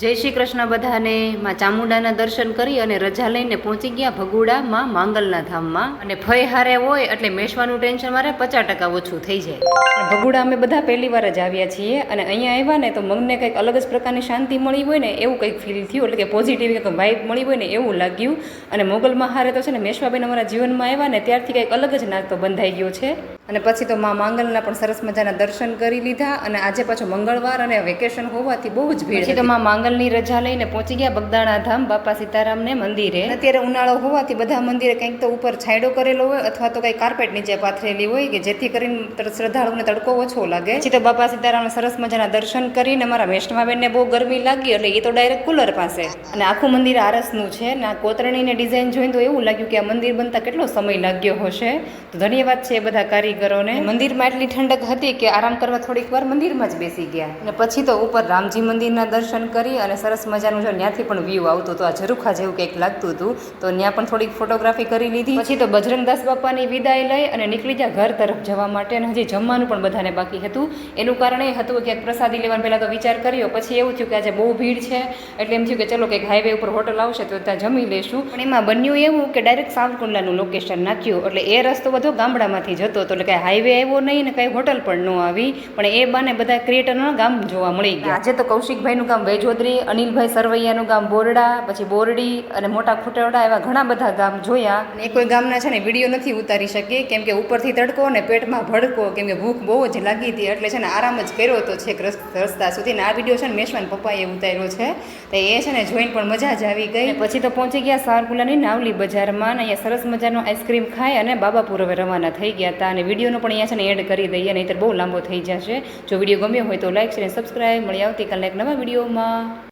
જય શ્રી કૃષ્ણ બધાને. માં ચામુંડાના દર્શન કરી અને રજા લઈને પહોંચી ગયા ભગુડા માં માંગલના ધામમાં. અને ફઈ હારે હોય એટલે મેસવાનું ટેન્શન મારે 50% ઓછું થઈ જાય. ભગુડા અમે બધા પહેલી વાર જ આવ્યા છીએ અને અહીંયા આવ્યા ને તો મનને કંઈક અલગ જ પ્રકારની શાંતિ મળી હોય ને એવું કંઈક ફીલ થયું, એટલે કે પોઝિટિવ કંઈક વાઇબ મળી હોય ને એવું લાગ્યું. અને મોગલમાં હારે તો છે ને મેશ્વાબેન અમારા જીવનમાં આવ્યા ને ત્યારથી કંઈક અલગ જ નાતો બંધાઈ ગયો છે. અને પછી તો માં માંગલના પણ સરસ મજાના દર્શન કરી લીધા. અને આજે પાછો મંગળવાર અને વેકેશન હોવાથી બહુ જ ભીડ. પછી તો માં માંગલની રજા લઈને પહોંચી ગયા બગદાણા ધામ બાપા સીતારામને મંદિરે. અત્યારે ઉનાળો હોવાથી બધા મંદિરે કંઈક તો ઉપર છાંયડો કરેલો હોય અથવા તો કંઈક કાર્પેટ નીચે પાથરેલી હોય કે જેથી કરીને શ્રદ્ધાળુઓને તડકો ઓછો લાગે. પછી તો બાપા સીતારામને સરસ મજાના દર્શન કરીને મારા વૈષ્ણવાબેનને બહુ ગરમી લાગી એટલે એ તો ડાયરેક્ટ કુલર પાસે. અને આખું મંદિર આરસનું છે ને કોતરણીને ડિઝાઇન જોઈને તો એવું લાગ્યું કે આ મંદિર બનતા કેટલો સમય લાગ્યો હશે. તો ધન્યવાદ છે બધા કારીગરોને. મંદિરમાં એટલી ઠંડક હતી કે આરામ કરવા થોડીક વાર મંદિરમાં જ બેસી ગયા. અને પછી તો ઉપર રામજી મંદિરના દર્શન કરી અને સરસ મજાનું જો ત્યાંથી પણ વ્યૂ આવતું હતું. આ ઝરૂખા જેવું કંઈક લાગતું હતું તો ત્યાં પણ થોડીક ફોટોગ્રાફી કરી લીધી. પછી તો બજરંગદાસ બાપાની વિદાય લઈ અને નીકળી ગયા ઘર તરફ જવા માટે. અને હજી જમવાનું પણ બધાને બાકી હતું. એનું કારણ એ હતું કે પ્રસાદી લેવાનું પહેલાં તો વિચાર કર્યો, પછી એવું થયું કે આજે બહુ ભીડ છે એટલે એમ થયું કે ચલો કંઈક હાઈવે ઉપર હોટલ આવશે તો ત્યાં જમી લઈશું. પણ એમાં બન્યું એવું કે ડાયરેક્ટ સાવરકુંડલાનું લોકેશન નાખ્યું એટલે એ રસ્તો બધો ગામડામાંથી જતો હતો એટલે કાંઈ હાઈવે આવ્યો નહીં ને કાંઈ હોટલ પણ ન આવી. પણ એ બાને બધા ક્રિએટરના ગામ જોવા મળી ગયા. આજે તો કૌશિકભાઈનું ગામ વેજોદરી, અનિલભાઈ સરવૈયાનું ગામ બોરડા, પછી બોરડી અને મોટા ખુટેવડા એવા ઘણા બધા ગામ જોયા. એ કોઈ ગામના છે ને વિડીયો નથી ઉતારી શકી કેમ કે ઉપરથી તડકો અને પેટમાં ભડકો, કેમ કે ભૂખ બહુ જ લાગી હતી એટલે છે ને આરામ જ કર્યો હતો છેક રસ્તા સુધી. ને આ વિડીયો છે ને મેશવાન પપ્પાએ ઉતાર્યો છે તો એ છે ને જોઈને પણ મજા જ આવી ગઈ. પછી તો પહોંચી ગયા સાવરકુંડલાની નાવલી બજારમાં અને અહીંયા સરસ મજાનો આઈસ્ક્રીમ ખાઈ અને બાબાપુર હવે રવાના થઈ ગયા હતા. અને વિડીયોનો પણ અહીંયા છે ને એડ કરી દઈએ નહીંતર બહુ લાંબો થઈ જશે. જો વિડીયો ગમ્યો હોય તો લાઈક અને સબસ્ક્રાઈબ. મળી આવતીકાલે એક નવા વિડીયોમાં.